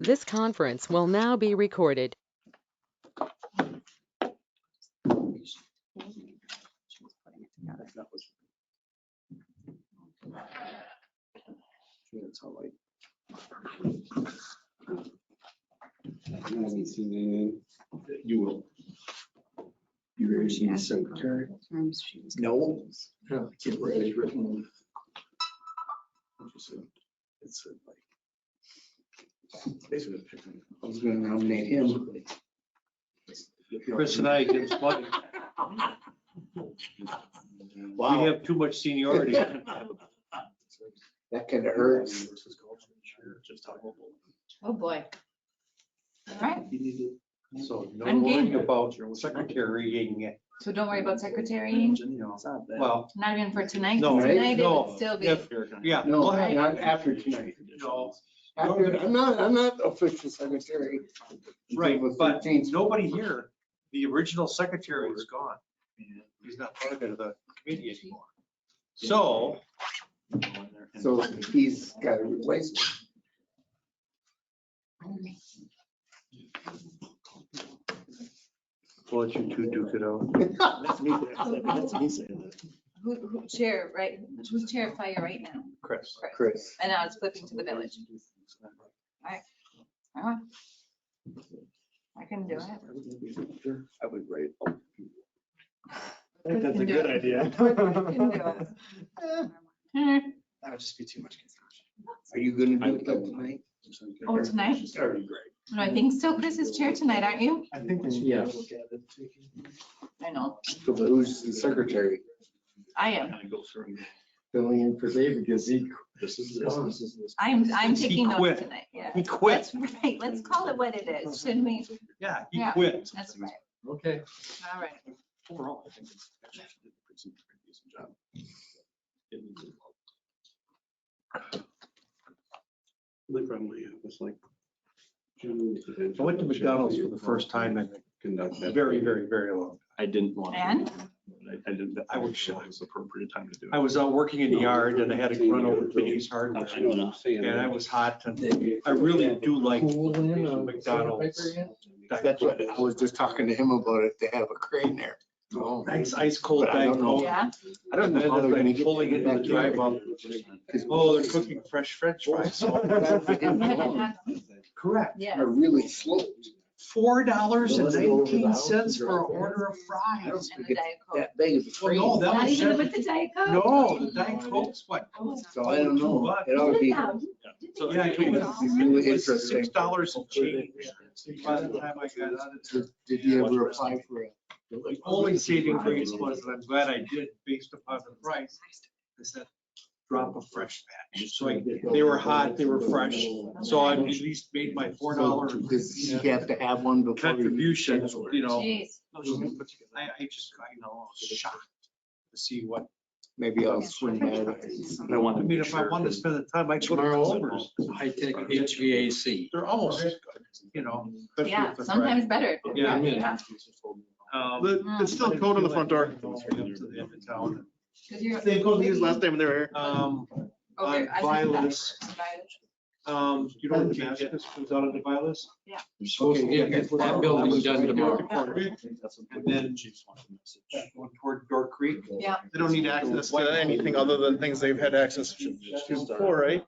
This conference will now be recorded. That's how I haven't seen anything. You will. You're going to be secretary? No. I can't write it written. It's like, basically, I was going to nominate him. Chris and I against money. Wow. We have too much seniority. That kind of hurts. Oh, boy. All right, So no I'm game. worrying about secretarying. so don't worry about secretarying, Well, not even for tonight. No, Tonight it no, would still be. yeah. No, go ahead. not after tonight. No, After, I'm not official secretary. right, Until the but 13th. nobody here, the original secretary is gone. He's not part of the committee anymore. So, So he's got a replacement. we'll let you two duke it out. Who chair, right? Who's chair of fire right now? Chris. Chris. And now it's flipping to the village. All right. I can do it. I would write. That's a good idea. Can do it. That would just be too much confusion. Are you gonna do it tonight? Oh, tonight? That'd be great. No, I think so. Chris is chair tonight, aren't you? I think Yeah. I know. So who's the secretary? I am. Filling in for David because he. I'm taking He quit. notes tonight. Yeah. He quit. That's right. Let's call it what it is, shouldn't we? Yeah, he Yeah. quit. That's right. Okay. All right. Overall, I think it's actually did a pretty decent job. Really friendly. It was like. I went to McDonald's for the first time in very, very, very long. I didn't want. And? I didn't. I was shy. It was the appropriate time to do I it. was out working in the yard and I had to run over to Biggie's Hardware. And I was hot. And I really do like McDonald's. That's what, I was just talking to him about it, to have a crane there. Nice ice cold But I don't Diet know. Coke. Yeah. I don't know how they're gonna get. Pulling into the drive up. Oh, they're cooking fresh French fries. Correct. Yeah. Are really slow. $4.19 for an order of fries. And the Diet Coke. That big of a crane. Well, no, that Not was even seven- with the Diet Coke? No, the Diet Coke's what? So I don't know. It ought to be. So, yeah, it was Really interesting. $6 and change by the time I got out of there. Did you ever apply for it? The only saving grace was, and I'm glad I did, based upon the price, is that drop of fresh batch. So they were hot, they were fresh, so I at least made my $4 Because you have to have one before. you- contribution, you know. Jeez. I was shocked to see what, Maybe I'll swing by. I mean, if I wanted to spend the time, I'd go to Culver's. High-tech HVAC. They're almost, you know. especially Yeah, with the sometimes better. Yeah. Yeah. It's still a code on the front door. To the end of town. 'Cause you're- Same code we used last time they were here. On Okay, I think Violet's, that- Violet. you know, the Damascus comes out of the Violet's? Yeah. Okay, yeah, get that building done tomorrow. And then one toward Door Creek. Yeah. They don't need access to anything other than things they've had access to before, right?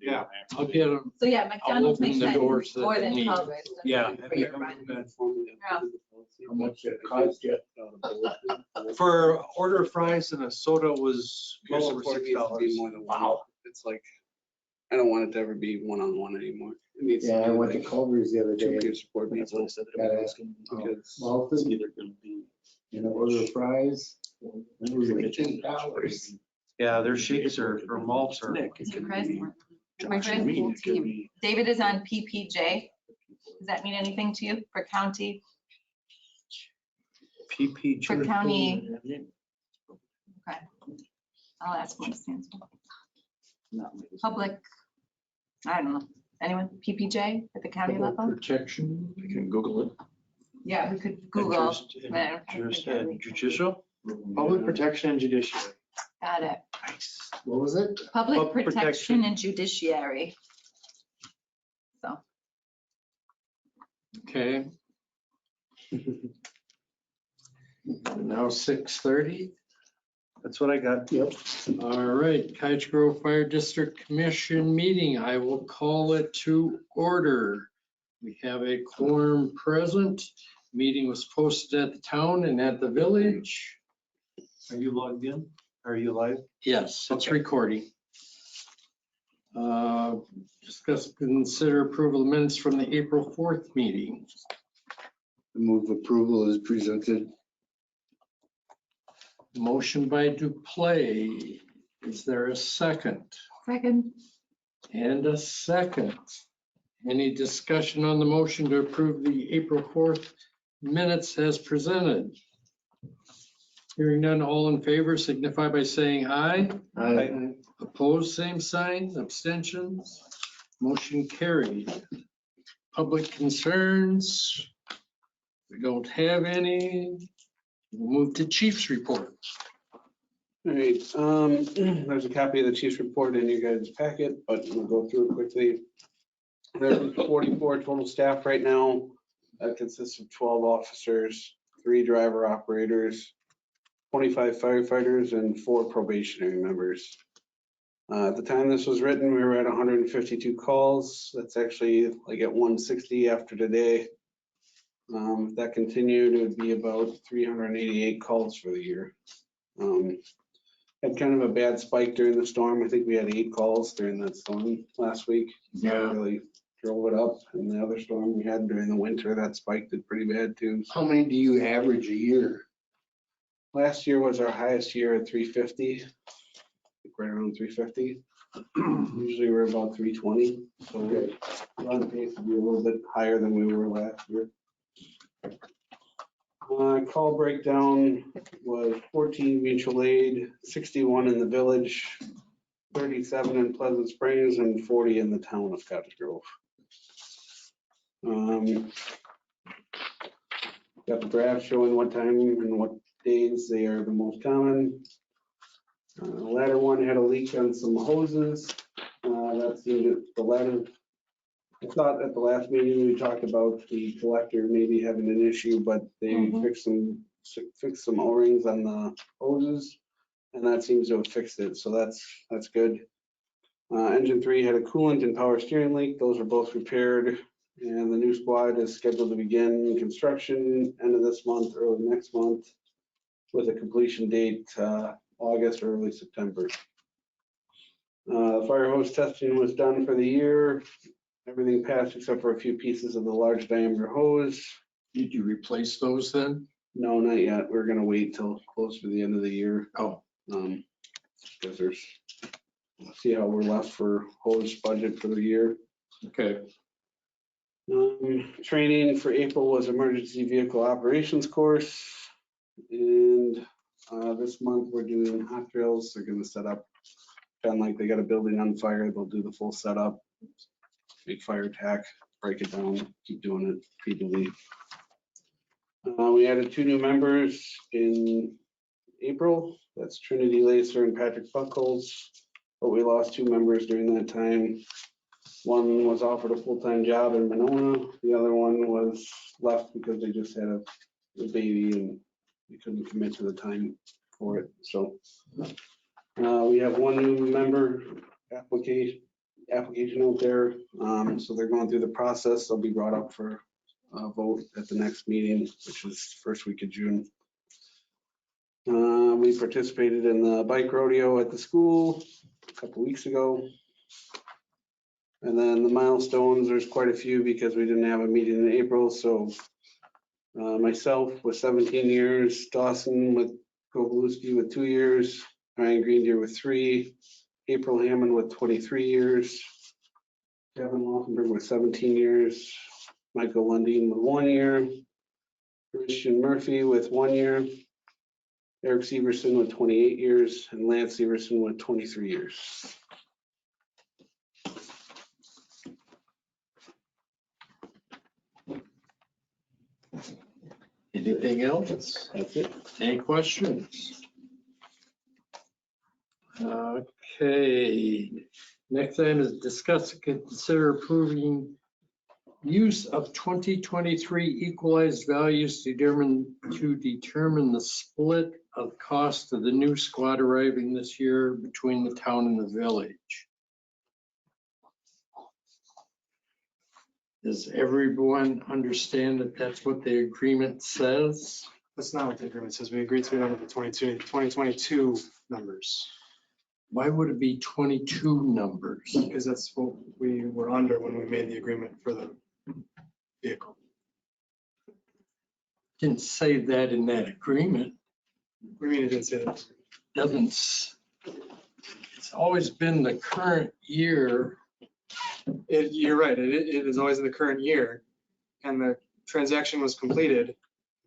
Yeah. I'll get them. So yeah, McDonald's open makes the sense doors that more they than need. Culver's. Yeah. For your run. Yeah. How much it cost you? For order of fries and a soda was well over $6. Wow. It's like, I don't want it to ever be one-on-one anymore. It needs to Yeah, I be went to like Culver's the other two day. peer support That's people. what I said. Gotta ask Because Malton, It's either gonna be. and an order of fries. It was like $10. Yeah, their shakes are, or malts are. Nick, it could Surprised be one. Josh and me, it could be- David is on PPJ. Does that mean anything to you for county? PP. For county. Okay. I'll ask what it stands for. Public, I don't know. Anyone? PPJ at the county level? Protection. You can Google it. Yeah, we could Google. Judicial? Public protection and judiciary. Got it. Nice. What was it? Public Public protection and judiciary. So Okay. Now 6:30. That's what I got. Yep. All right, Kite Grove Fire District Commission meeting. I will call it to order. We have a quorum present. Meeting was posted at the town and at the village. Are you logged in? Are you live? Yes, it's Okay. recording. Discuss, consider approval of minutes from the April 4th meeting. Move approval is presented. Motion by Duplay. Is there a second? Second. And a second. Any discussion on the motion to approve the April 4th minutes as presented? Hearing none, all in favor signify by saying aye. Aye. Opposed, same sign. Abstentions? Motion carried. Public concerns? We don't have any. We'll move to chief's report. All right, there's a copy of the chief's report in your guys' packet, but we'll go through it quickly. There's 44 total staff right now. That consists of 12 officers, 3 driver operators, 25 firefighters, and 4 probationary members. At the time this was written, we were at 152 calls. That's actually like at 160 after today. If that continued, it would be about 388 calls for the year. Had kind of a bad spike during the storm. I think we had 8 calls during that storm last week. Yeah. Really drove it up. And the other storm we had during the winter, that spiked it pretty bad too. How many do you average a year? Last year was our highest year at 350. I think right around 350. Usually we're about 320. So we're on pace to be a little bit higher than we were last year. Call breakdown was 14 mutual aid, 61 in the village, 37 in Pleasant Springs, and 40 in the town of Cottage Grove. Got the graph showing what time and what days they are the most common. The latter one had a leak on some hoses. That seemed the latter. I thought at the last meeting we talked about the collector maybe having an issue, but they fixed some O-rings on the hoses, and that seems to have fixed it. So that's good. Engine 3 had a coolant and power steering leak. Those are both repaired, and the new squad is scheduled to begin construction end of this month, early next month, with a completion date August or early September. Fire hose testing was done for the year. Everything passed except for a few pieces of the large diameter hose. Did you replace those then? No, not yet. We're gonna wait till close to the end of the year. Oh. Because see how we're left for hose budget for the year. Okay. Training for April was emergency vehicle operations course. And this month we're doing hot drills. They're gonna set up, kind of like they got a building on fire, they'll do the full setup. Big fire attack, break it down, keep doing it repeatedly. We added 2 new members in April. That's Trinity Lacer and Patrick Buckholz. But we lost 2 members during that time. One was offered a full-time job in Monona. The other one was left because they just had a baby and we couldn't commit to the time for it. So we have 1 new member application out there. So they're going through the process. They'll be brought up for a vote at the next meeting, which is first week of June. We participated in the bike rodeo at the school a couple weeks ago. And then the milestones, there's quite a few because we didn't have a meeting in April. So myself with 17 years, Dawson with Kovalewski with 2 years, Ryan Greendeer with 3, April Hammond with 23 years, Kevin Laufenberg with 17 years, Michael Lundin with 1 year, Christian Murphy with 1 year, Eric Severson with 28 years, and Lance Severson with 23 years. Anything else? That's it. Any questions? Okay, next item is discuss and consider approving Use of 2023 equalized values to determine the split of cost of the new squad arriving this year between the town and the village. Does everyone understand that that's what the agreement says? That's not what the agreement says. We agreed to it under the 2022 numbers, Why would it be 22 numbers? because that's what we were under when we made the agreement for the vehicle. Didn't say that in that agreement. What do you mean it didn't say that? Doesn't, it's always been the current year. You're right. It is always in the current year, and the transaction was completed in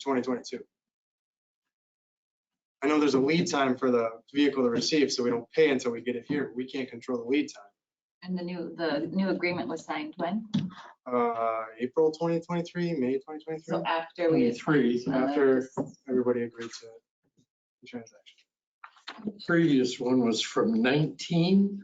2022. I know there's a lead time for the vehicle to receive, so we don't pay until we get it here. We can't control the lead time. And the new agreement was signed when? April 2023, May 2023, So after we. 23, after everybody agreed to the transaction. the previous one was from 19.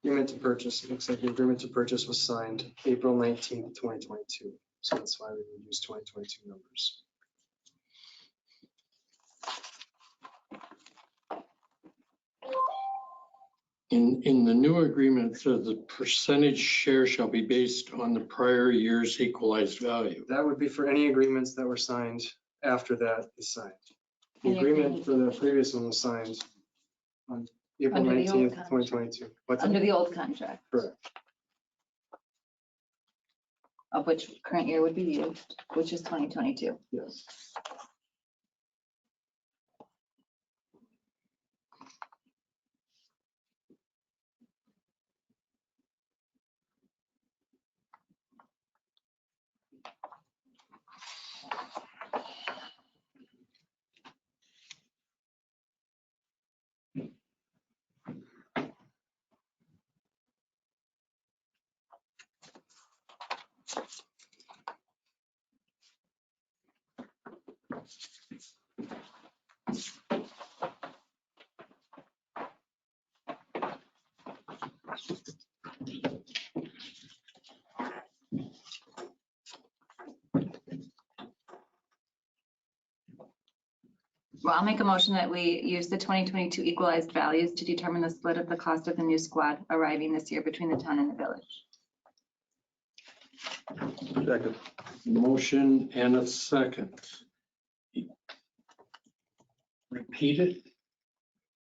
Agreement to purchase, it looks like the agreement to purchase was signed April 19th, 2022. So that's why we would use 2022 numbers. In the new agreement, it says the percentage share shall be based on the prior year's equalized value. That would be for any agreements that were signed after that is signed. The Anything- agreement for the previous one was signed on April Under the old 19th, 2022. What's Under that? the old contract, Correct. of which current year would be used, which is 2022. Yes. Well, I'll make a motion that we use the 2022 equalized values to determine the split of the cost of the new squad arriving this year between the town and the village. Second. Motion and a second. Repeat it.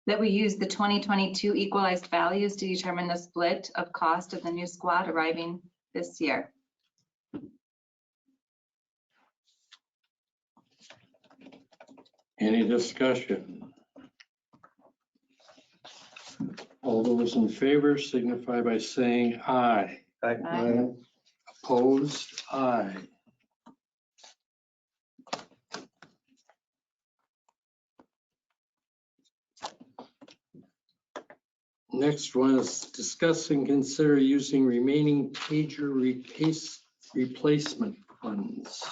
That we use the 2022 equalized values to determine the split of cost of the new squad arriving this year. Any discussion? All those in favor signify by saying aye. Aye. Opposed, aye. Next one is discuss and consider using remaining pager replacement funds.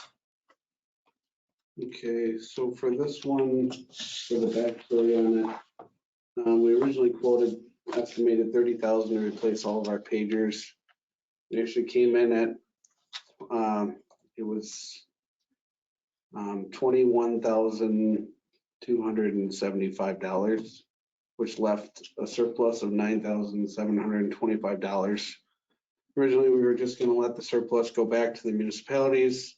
Okay, so for this one, for the backstory on it, we originally quoted estimated 30,000 to replace all of our pagers. It actually came in at, it was $21,275, which left a surplus of $9,725. Originally, we were just gonna let the surplus go back to the municipalities.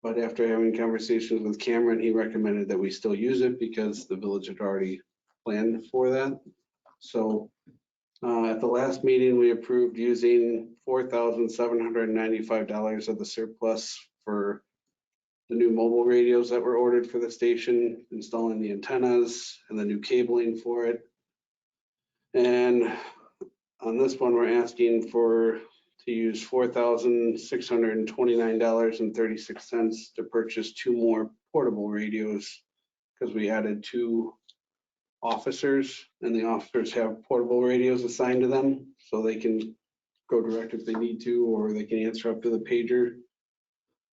But after having conversations with Cameron, he recommended that we still use it because the village had already planned for that. So at the last meeting, we approved using $4,795 of the surplus for the new mobile radios that were ordered for the station, installing the antennas and the new cabling for it. And on this one, we're asking to use $4,629.36 to purchase 2 more portable radios because we added 2 officers, and the officers have portable radios assigned to them, so they can go direct if they need to, or they can answer up to the pager.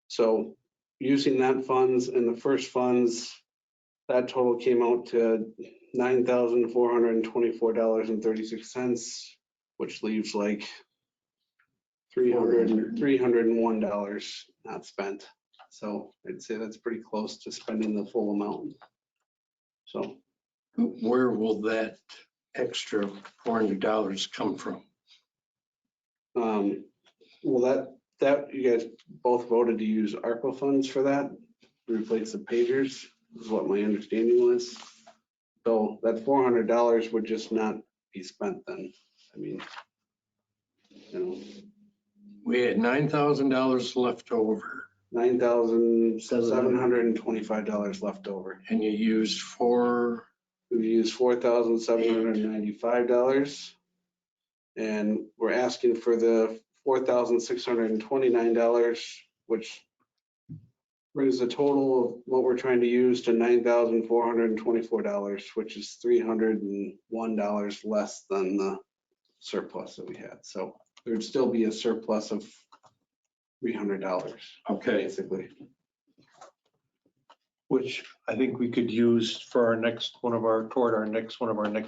So using that funds and the first funds, that total came out to $9,424.36, which leaves like $301 not spent. So I'd say that's pretty close to spending the full amount. So Where will that extra $400 come from? well, that you guys both voted to use ARPA funds for that, to replace the pagers, is what my understanding was. So that $400 would just not be spent then. I mean, you know, We had $9,000 left over $9,725 left over. and you used We used $4,795. And we're asking for the $4,629, which brings the total of what we're trying to use to $9,424, which is $301 less than the surplus that we had. So there'd still be a surplus of $300, Okay, basically. Which I think we could use for toward our next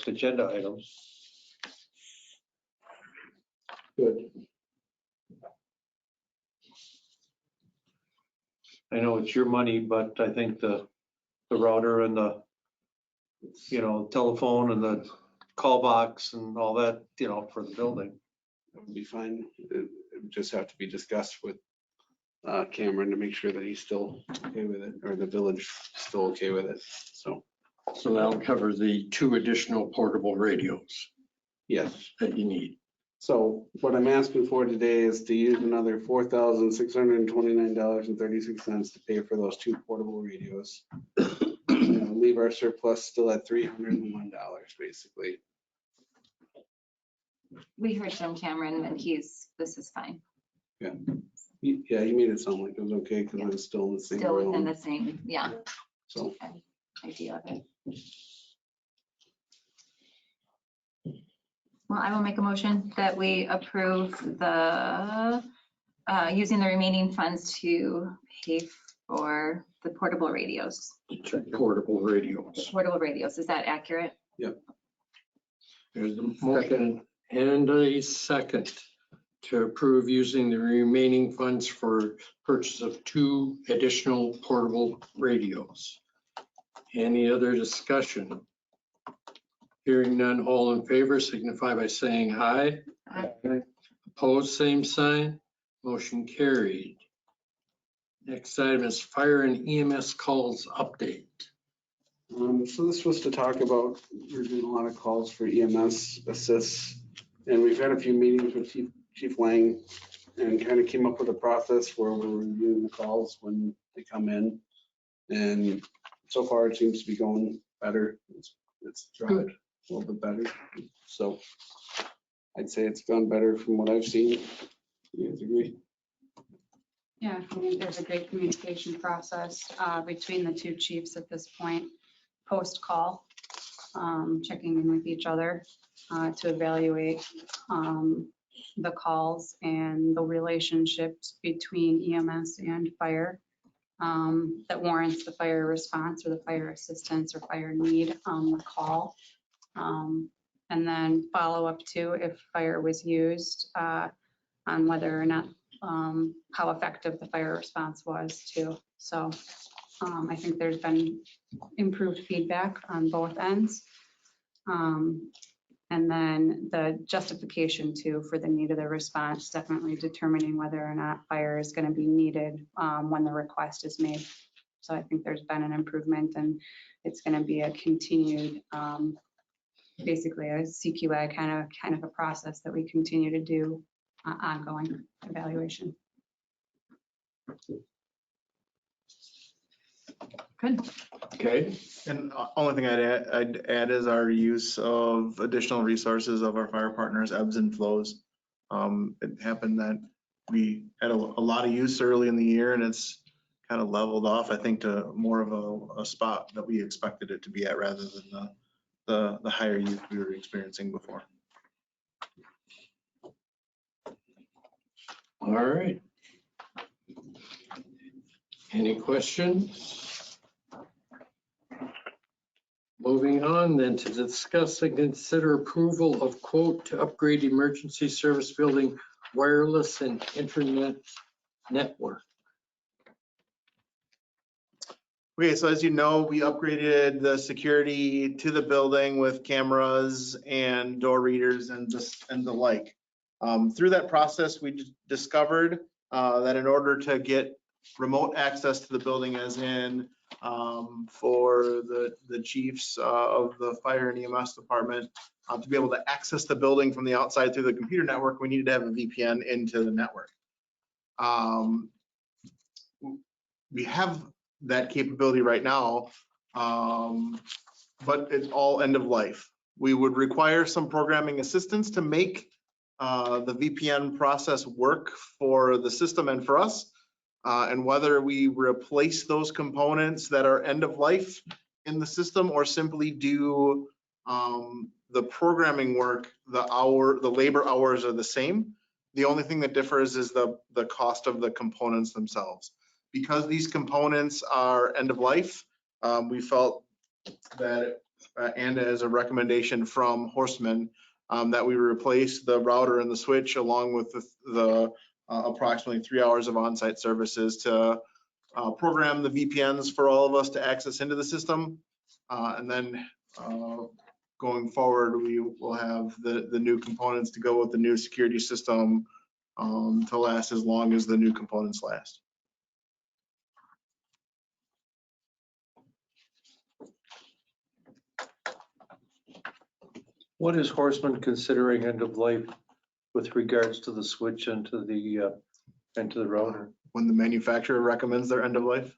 agenda items. Good. I know it's your money, but I think the router and the, telephone and the call box and all that, for the building. That would be fine. It would just have to be discussed with Cameron to make sure that he's still okay with it, or the village is still okay with it. So, that'll cover the 2 additional portable radios yes. that you need. So what I'm asking for today is to use another $4,629.36 to pay for those 2 portable radios. Leave our surplus still at $301, basically. We heard from Cameron and this is fine. Yeah, he made it sound like it was okay because it was still in the same Still within realm. the same, yeah, So, idea of it. Well, I will make a motion that we approve the, using the remaining funds to pay for the portable radios. Portable radios. Portable radios, is that accurate? There's a motion and a second to approve using the remaining funds for purchase of 2 additional portable radios. Any other discussion? Hearing none, all in favor signify by saying aye. Aye. Opposed, same sign. Motion carried. Next item is fire and EMS calls update. so this was to talk about, we're doing a lot of calls for EMS assists, and we've had a few meetings with Chief Lang and kind of came up with a process where we're reviewing the calls when they come in. And so far it seems to be going better. It's dropped a little bit better. So I'd say it's gone better from what I've seen. You guys agree? Yeah, I mean, there's a great communication process between the 2 chiefs at this point, post-call, checking in with each other to evaluate the calls and the relationships between EMS and fire that warrants the fire response or the fire assistance or fire need on the call. and then follow up to if fire was used on whether or not, how effective the fire response was too. So I think there's been improved feedback on both ends. And then the justification too for the need of the response, definitely determining whether or not fire is going to be needed when the request is made. So I think there's been an improvement, and it's going to be a continued, basically a CQI kind of a process that we continue to do ongoing evaluation. Good. Okay, And only thing I'd add is our use of additional resources of our fire partners ebbs and flows. It happened that we had a lot of use early in the year, and it's kind of leveled off, I think, to more of a spot that we expected it to be at rather than the higher use we were experiencing before. all right. Any questions? Moving on then to discuss and consider approval of quote to upgrade emergency service building wireless and internet network. Okay, so as you know, we upgraded the security to the building with cameras and door readers and the like. Through that process, we discovered that in order to get remote access to the building, as in for the chiefs of the fire and EMS department, to be able to access the building from the outside through the computer network, we needed to have a VPN into the network. We have that capability right now, but it's all end of life. We would require some programming assistance to make the VPN process work for the system and for us. And whether we replace those components that are end of life in the system or simply do the programming work, the labor hours are the same. The only thing that differs is the cost of the components themselves. Because these components are end of life, we felt that, and as a recommendation from Horstman, that we replace the router and the switch along with the approximately 3 hours of on-site services to program the VPNs for all of us to access into the system. And then going forward, we will have the new components to go with the new security system to last as long as the new components last. What is Horstman considering end of life with regards to the switch and to the router? When the manufacturer recommends their end of life,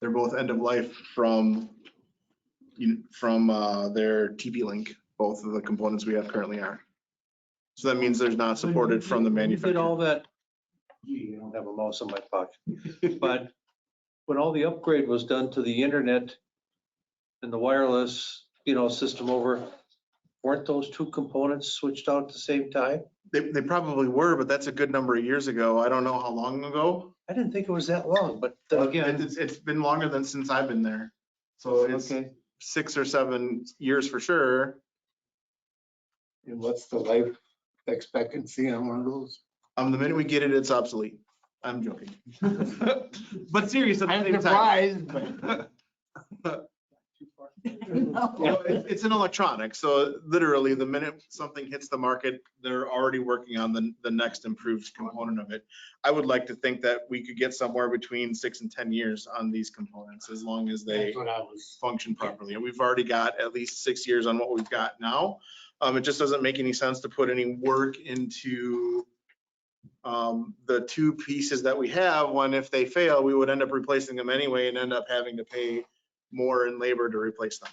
they're both end of life from their TP-Link. Both of the components we have currently are. So that means there's not supported from the manufacturer. Did all that? You don't have a mouse in my pocket. But when all the upgrade was done to the internet and the wireless, system over, weren't those two components switched out at the same time? They probably were, but that's a good number of years ago. I don't know how long ago. I didn't think it was that long, but then again. It's been longer than since I've been there. So it's 6 or 7 years for sure. And what's the life expectancy on one of those? The minute we get it, it's obsolete. I'm joking. But serious at the same surprised, time. Well, it's an electronic, so literally the minute something hits the market, they're already working on the next improved component of it. I would like to think that we could get somewhere between 6 and 10 years on these components as long as they function properly. And we've already got at least 6 years on what we've got now. It just doesn't make any sense to put any work into the two pieces that we have when if they fail, we would end up replacing them anyway and end up having to pay more in labor to replace them.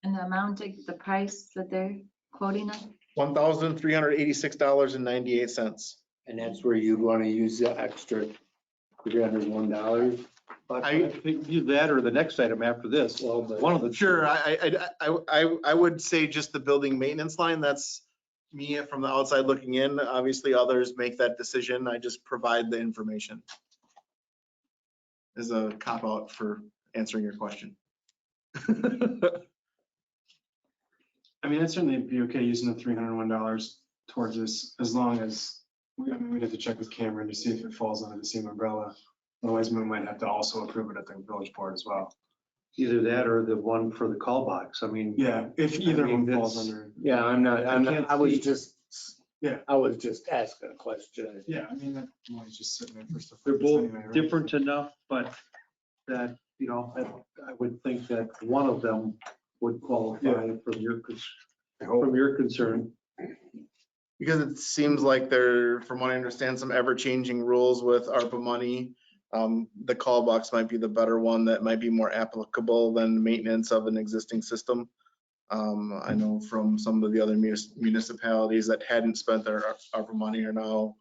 And the amount, the price that they're quoting us? $1,386.98. And that's where you'd want to use the extra $301. I think either that or the next item after this. Well, one of the. Sure, I would say just the building maintenance line. That's me from the outside looking in. Obviously, others make that decision. I just provide the information as a cop out for answering your question. I mean, I'd certainly be okay using the $301 towards this, as long as, I mean, we'd have to check with Cameron to see if it falls under the same umbrella. Otherwise, we might have to also approve it at the village board as well. Either that or the one for the call box. I mean, Yeah, if either I mean, one falls that's- under. Yeah, can't I was see. just. Yeah. I was just asking a question. Yeah, I mean, that money's just sitting there for stuff. they're like this both anyway, right? different enough, but that, you know, I would think that one of them would qualify from your concern. Because it seems like there, from what I understand, some ever-changing rules with ARPA money. The call box might be the better one that might be more applicable than maintenance of an existing system. I know from some of the other municipalities that hadn't spent their ARPA money are now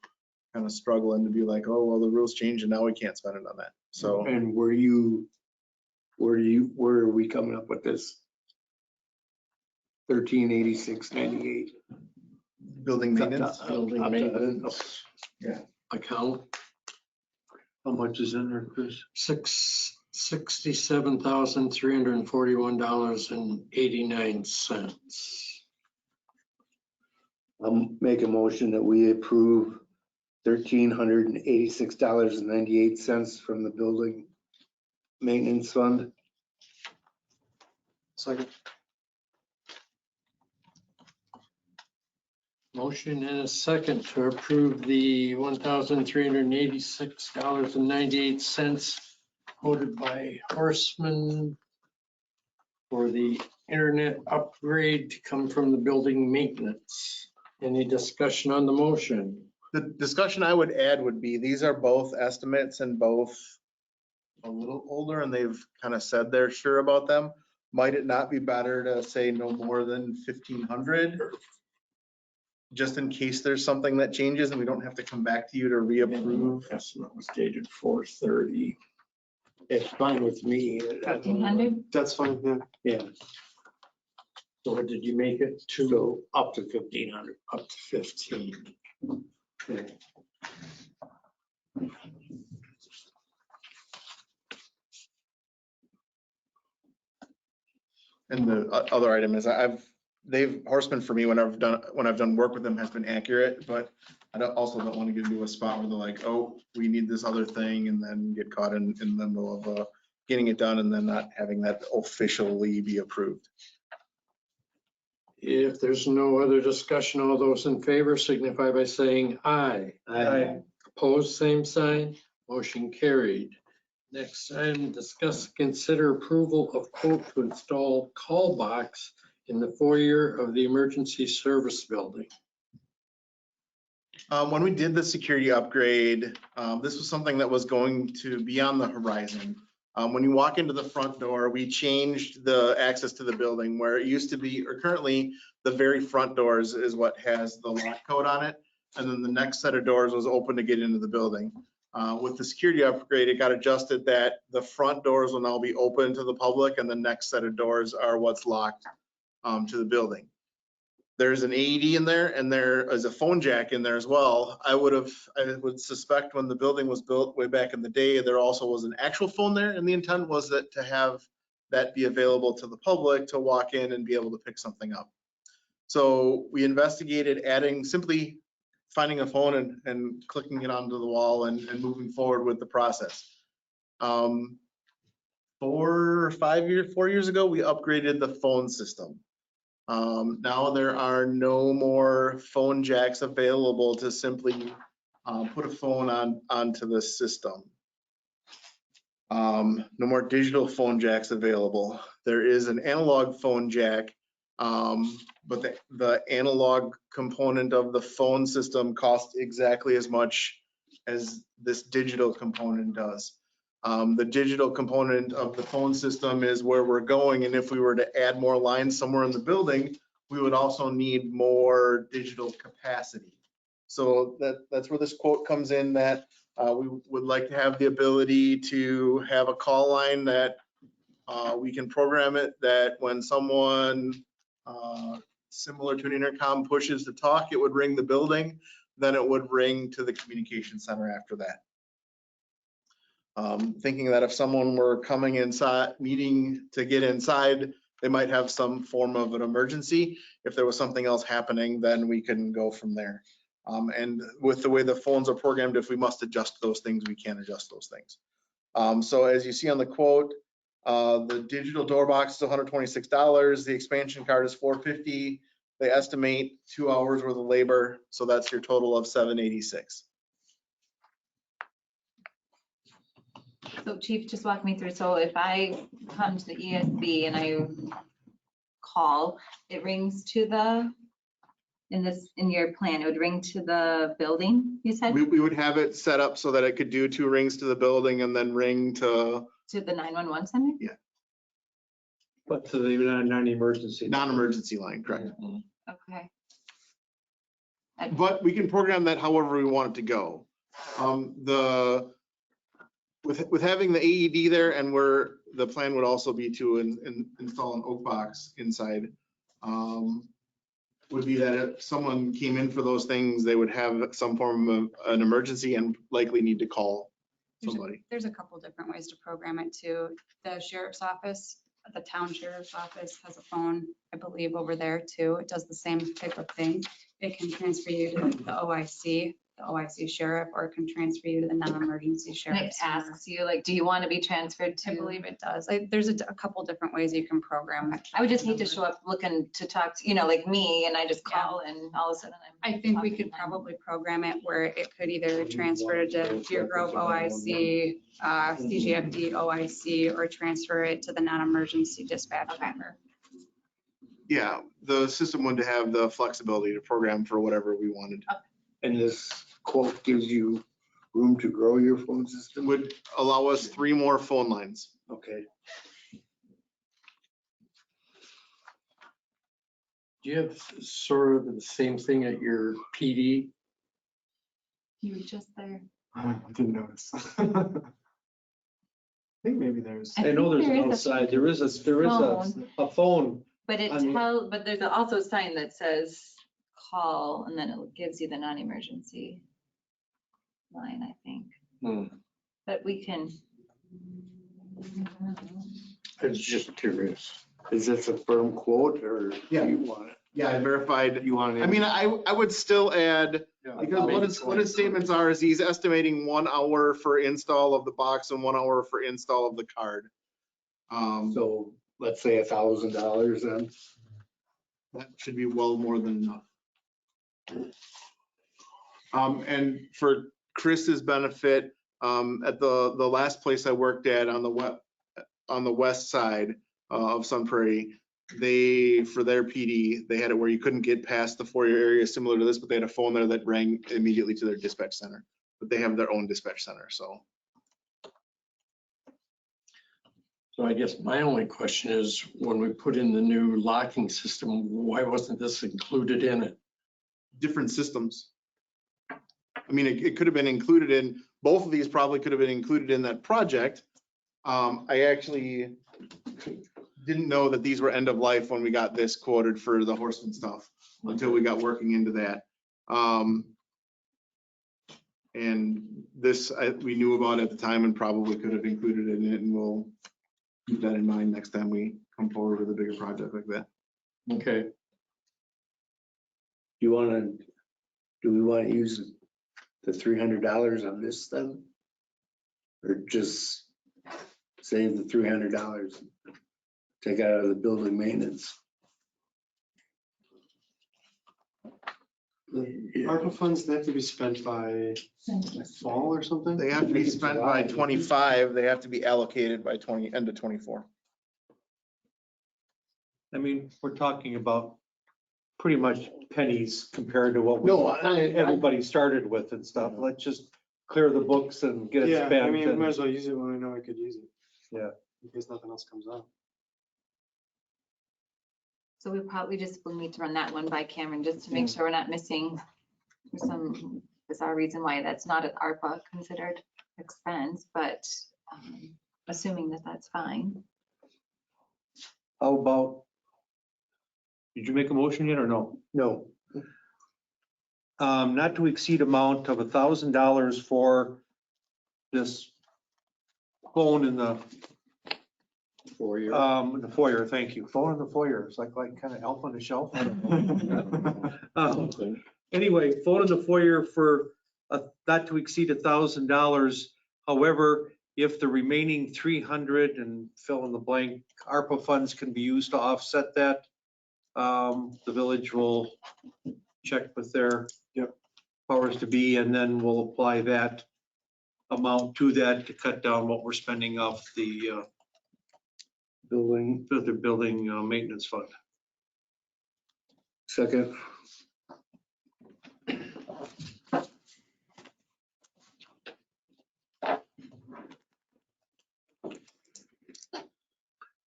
kind of struggling to be like, oh, well, the rules changed and now we can't spend it on that. So And where are we coming up with this? 1386.98. building maintenance. Building maintenance. Yeah. Account. How much is in there, Chris? $67,341.89. I'll make a motion that we approve $1,386.98 from the building maintenance fund. Second. Motion and a second to approve the $1,386.98 quoted by Horseman for the internet upgrade to come from the building maintenance. Any discussion on the motion? The discussion I would add would be, these are both estimates and both a little older, and they've kind of said they're sure about them. Might it not be better to say no more than 1,500? Just in case there's something that changes and we don't have to come back to you to reapprove. Estimate was dated 4/30. It's fine with me. 1,500? That's fine, yeah. Yeah, So what did you make it to? so up to 1,500, up to 15. Okay. And the other item is Horseman for me, when I've done work with them, has been accurate, but I also don't want to get into a spot where they're like, oh, we need this other thing, and then get caught in the middle of getting it done and then not having that officially be approved. If there's no other discussion, all those in favor signify by saying aye. Aye. Opposed, same sign. Motion carried. Next item, discuss, consider approval of quote to install call box in the foyer of the emergency service building. When we did the security upgrade, this was something that was going to be on the horizon. When you walk into the front door, we changed the access to the building where it used to be, or currently the very front doors is what has the lock code on it. And then the next set of doors was open to get into the building. With the security upgrade, it got adjusted that the front doors will now be open to the public and the next set of doors are what's locked to the building. There's an AED in there and there is a phone jack in there as well. I would suspect when the building was built way back in the day, there also was an actual phone there, and the intent was that to have that be available to the public to walk in and be able to pick something up. So we investigated simply finding a phone and clicking it onto the wall and moving forward with the process. 4 years ago, we upgraded the phone system. Now there are no more phone jacks available to simply put a phone onto the system. No more digital phone jacks available. There is an analog phone jack, but the analog component of the phone system costs exactly as much as this digital component does. The digital component of the phone system is where we're going, and if we were to add more lines somewhere in the building, we would also need more digital capacity. So that's where this quote comes in, that we would like to have the ability to have a call line that we can program it, that when someone similar to an intercom pushes to talk, it would ring the building, then it would ring to the communication center after that. Thinking that if someone were coming inside, needing to get inside, they might have some form of an emergency. If there was something else happening, then we can go from there. And with the way the phones are programmed, if we must adjust those things, we can adjust those things. So as you see on the quote, the digital door box is $126. The expansion card is $450. They estimate 2 hours worth of labor. So that's your total of $786. So Chief, just walk me through. So if I come to the ESB and I call, it rings to the, in your plan, it would ring to the building, you said? We would have it set up so that it could do 2 rings to the building and then ring to To the 911 center? But to the non-emergency. non-emergency line, correct? Okay. But we can program that however we want it to go. With having the AED there, and where the plan would also be to install an oak box inside, would be that if someone came in for those things, they would have some form of an emergency and likely need to call somebody. There's a couple different ways to program it too. The sheriff's office, the town sheriff's office has a phone, I believe, over there too. It does the same type of thing. It can transfer you to the OIC sheriff, or it can transfer you to the non-emergency And sheriff. it asks you, like, do you want to be transferred I to? believe it does. There's a couple different ways you can program it. I would just hate to show up looking to talk to, like me, and I just call and all of a sudden I'm. I think we talking could to them. probably program it where it could either transfer to Deer Grove OIC, CGFD OIC, or transfer it to the non-emergency dispatch number. Yeah, the system would have the flexibility to program for whatever we wanted. And this quote gives you room to grow your phone It system? would allow us 3 more phone lines. Okay. Do you have sort of the same thing at your PD? You were just there. I didn't notice. I think maybe there's. I know there's There an is a outside, there is a phone. But but there's also a sign that says call, and then it gives you the non-emergency line, I think. But we can. I was just curious. Is this a firm quote or Yeah. you want it? Yeah, I verified. You want it? I mean, I would still add, because what his statements are is he's estimating 1 hour for install of the box and 1 hour for install of the card. So let's say $1,000 then. That should be well more than enough. And for Chris's benefit, at the last place I worked at on the west side of Sun Prairie, for their PD, they had it where you couldn't get past the foyer area similar to this, but they had a phone there that rang immediately to their dispatch center. But they have their own dispatch center, so. So I guess my only question is, when we put in the new locking system, why wasn't this included in it? Different systems. I mean, it could have been included in, both of these probably could have been included in that project. I actually didn't know that these were end of life when we got this quoted for the Horseman stuff until we got working into that. And this, we knew about at the time and probably could have included it in it, and we'll keep that in mind next time we come forward with a bigger project like that. Okay. Do we want to use the $300 on this then? Or just save the $300, take it out of the building maintenance? ARPA funds, they have to be spent by fall or something? They have to be spent by 25, they have to be allocated by end of 24. I mean, we're talking about pretty much pennies compared to what No, everybody started with and stuff. Let's just clear the books and get it Yeah, I spent. mean, we and- might as well use it when we know we could use it. Yeah. In case nothing else comes up. So we probably just will need to run that one by Cameron, just to make sure we're not missing some bizarre reason why that's not an ARPA considered expense, but assuming that that's fine. How about, did you make a motion yet or no? No. Not to exceed amount of $1,000 for this phone in the, For you. the foyer, thank you. Phone in the foyer. It's like kind of elf on the shelf. I don't know. Anyway, phone in the foyer for not to exceed $1,000. However, if the remaining 300 and fill in the blank ARPA funds can be used to offset that, the village will check with their powers to be, and then we'll apply that amount to that to cut down what we're spending off the building maintenance fund. Second.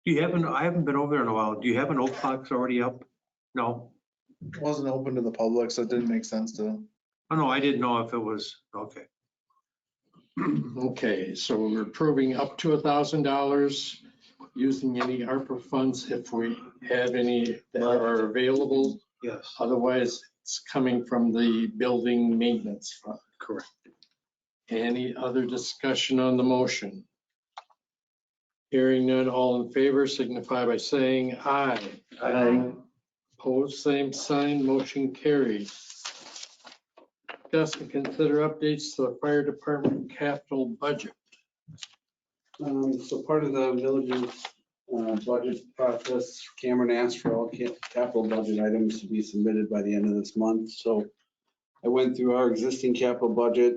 Do you happen, I haven't been over there in a while. Do you have an oak box already up? No? Wasn't open to the public, so it didn't make sense to. Oh, no, I didn't know if it was, okay. Okay, so we're approving up to $1,000 using any ARPA funds if we have any that are available. Yes. Otherwise, it's coming from the building maintenance fund. Correct. Any other discussion on the motion? Hearing none, all in favor signify by saying aye. Aye. Opposed, same sign, motion carried. Discuss and consider updates to the fire department capital budget. So part of the village's budget process, Cameron asked for all capital budget items to be submitted by the end of this month. So I went through our existing capital budget,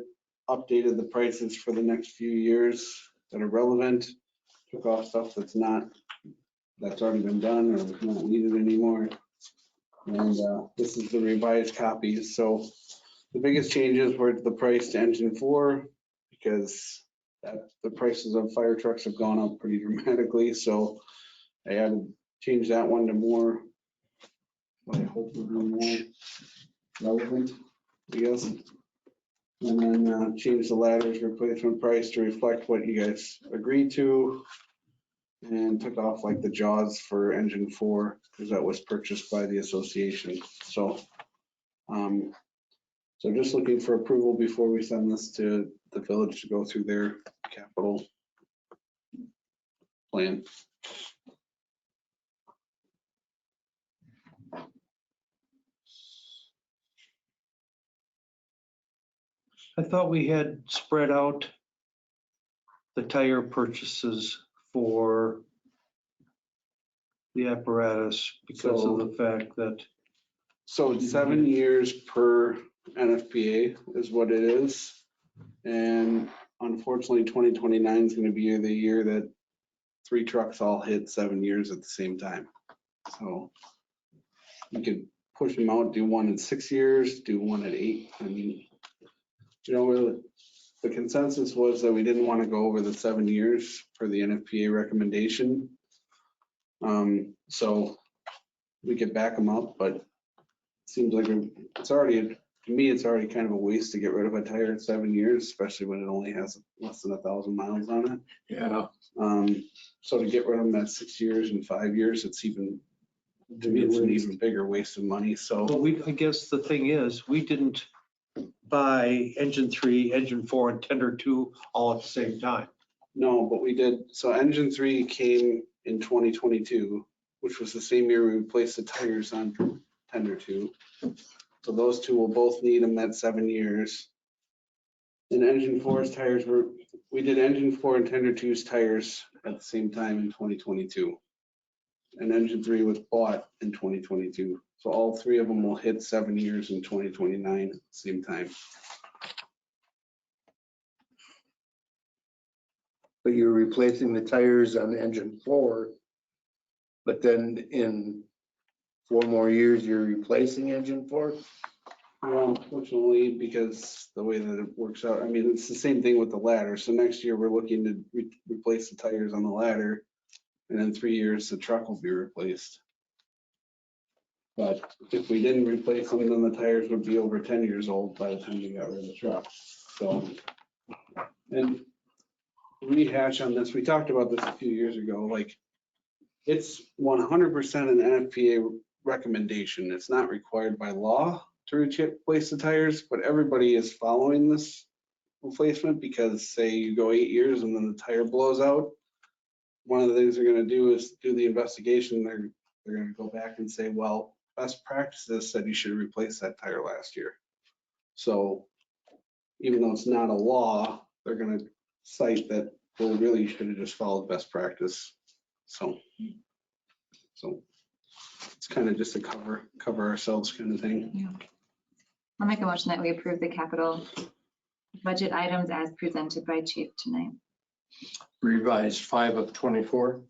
updated the prices for the next few years that are relevant, took off stuff that's already been done or not needed anymore. And this is the revised copies. So the biggest changes were the price to engine 4, because the prices of fire trucks have gone up pretty dramatically. So I had to change that one to more, what I hope will be more relevant, I guess. And then change the ladder's replacement price to reflect what you guys agreed to. And took off like the jaws for engine 4, because that was purchased by the association. So, so just looking for approval before we send this to the village to go through their capital plan. I thought we had spread out the tire purchases for the apparatus because of the fact that. So it's 7 years per NFPA is what it is. And unfortunately, 2029 is going to be the year that 3 trucks all hit 7 years at the same time. So you could push them out, do one in 6 years, do one at 8. I mean, you know, the consensus was that we didn't want to go over the 7 years for the NFPA recommendation. So we could back them up, but it seems like it's already, to me, it's already kind of a waste to get rid of a tire at 7 years, especially when it only has less than 1,000 miles on it. Yeah. So to get rid of them at 6 years and 5 years, it's even, to me, it's an even bigger waste of money. So Well, I guess the thing is, we didn't buy engine 3, engine 4, and tender 2 all at the same time. no, but we did. So engine 3 came in 2022, which was the same year we replaced the tires on tender 2. So those two will both need them at 7 years. And engine 4's tires we did engine 4 and tender 2's tires at the same time in 2022. And engine 3 was bought in 2022. So all 3 of them will hit 7 years in 2029 at the same time. But you're replacing the tires on engine 4, but then in 4 more years, you're replacing engine 4? Well, unfortunately, because the way that it works out, I mean, it's the same thing with the ladder. So next year, we're looking to replace the tires on the ladder. And in 3 years, the truck will be replaced. But if we didn't replace them, then the tires would be over 10 years old by the time we got rid of the truck. So, and rehash on this, we talked about this a few years ago, like it's 100% an NFPA recommendation. It's not required by law to replace the tires, but everybody is following this replacement, because say you go 8 years and then the tire blows out. One of the things they're gonna do is do the investigation. They're gonna go back and say, well, best practices said you should replace that tire last year. So even though it's not a law, they're gonna cite that, well, really, you should have just followed best practice. So it's kind of just a cover ourselves kind of thing. Yeah. I'll make a motion that we approve the capital budget items as presented by Chief tonight. Revised 5 of 24.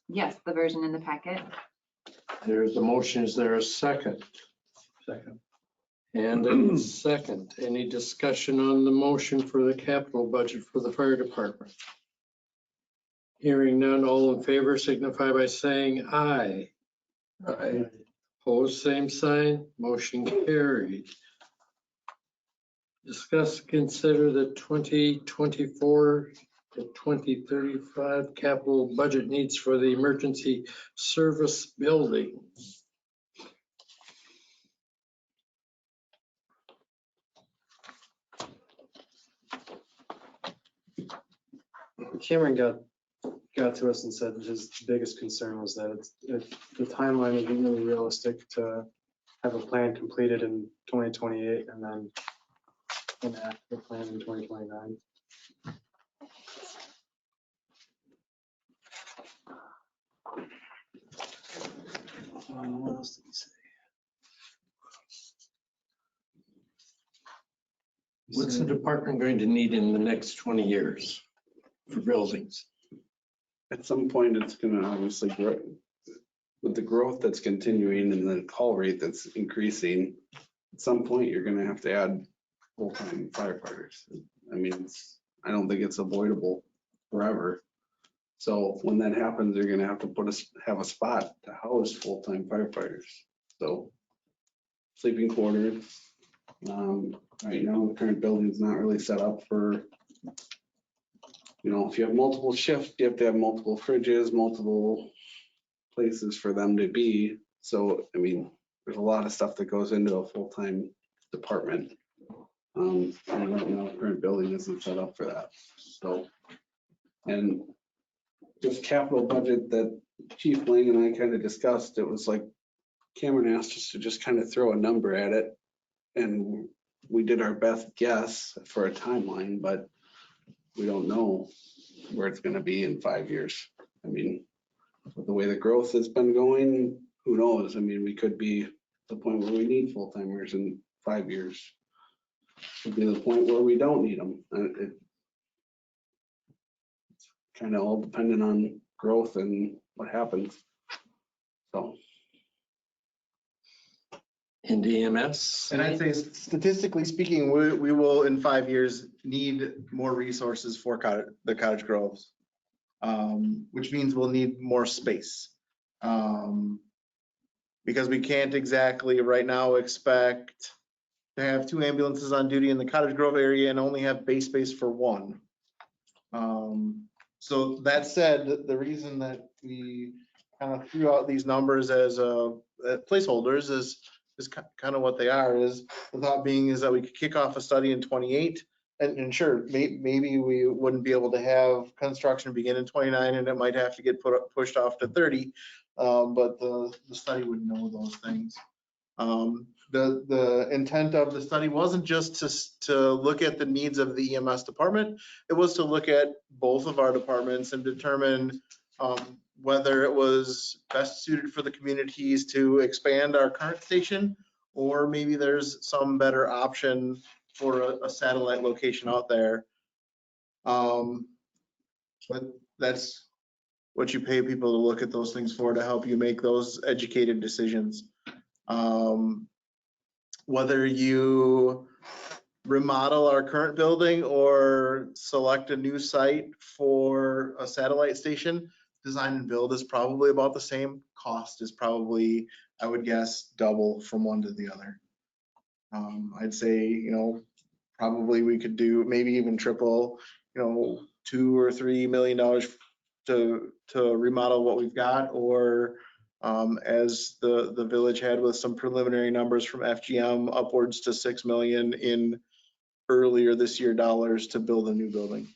Yes, the version in the packet. There's a motion. Is there a second? Second. And a second. Any discussion on the motion for the capital budget for the fire department? Hearing none, all in favor signify by saying aye. Aye. Opposed, same sign. Motion carried. Discuss, consider the 2024 to 2035 capital budget needs for the emergency service building. Cameron got to us and said his biggest concern was that the timeline isn't really realistic to have a plan completed in 2028 and then enact the plan in 2029. What else did he say? What's the department going to need in the next 20 years for buildings? At some point, it's gonna obviously grow. With the growth that's continuing and the call rate that's increasing, at some point, you're gonna have to add full-time firefighters. I mean, I don't think it's avoidable forever. So when that happens, you're gonna have to have a spot to house full-time firefighters. So sleeping quarters. Right now, the current building's not really set up for, if you have multiple shifts, you have to have multiple fridges, multiple places for them to be. So, I mean, there's a lot of stuff that goes into a full-time department. And right now, the current building isn't set up for that. So, and just capital budget that Chief Lang and I kind of discussed, it was like Cameron asked us to just kind of throw a number at it. And we did our best guess for a timeline, but we don't know where it's going to be in 5 years. I mean, with the way the growth has been going, who knows? I mean, we could be at the point where we need full-timers in 5 years. Could be the point where we don't need them. It's kind of all dependent on growth and what happens. So. And EMS? And I'd say statistically speaking, we will in 5 years need more resources for the Cottage Groves, which means we'll need more space. Because we can't exactly right now expect to have 2 ambulances on duty in the Cottage Grove area and only have base space for 1. So that said, the reason that we kind of threw out these numbers as placeholders is kind of what they are. Is the thought being is that we could kick off a study in 28 and sure, maybe we wouldn't be able to have construction begin in 29 and it might have to get pushed off to 30, but the study would know those things. The intent of the study wasn't just to look at the needs of the EMS department. It was to look at both of our departments and determine whether it was best suited for the communities to expand our current station, or maybe there's some better option for a satellite location out there. But that's what you pay people to look at those things for, to help you make those educated decisions. Whether you remodel our current building or select a new site for a satellite station, design and build is probably about the same. Cost is probably, I would guess, double from one to the other. I'd say, probably we could do maybe even triple, $2 or $3 million to remodel what we've got, or as the village had with some preliminary numbers from FGM, upwards to $6 million in earlier this year dollars to build a new building.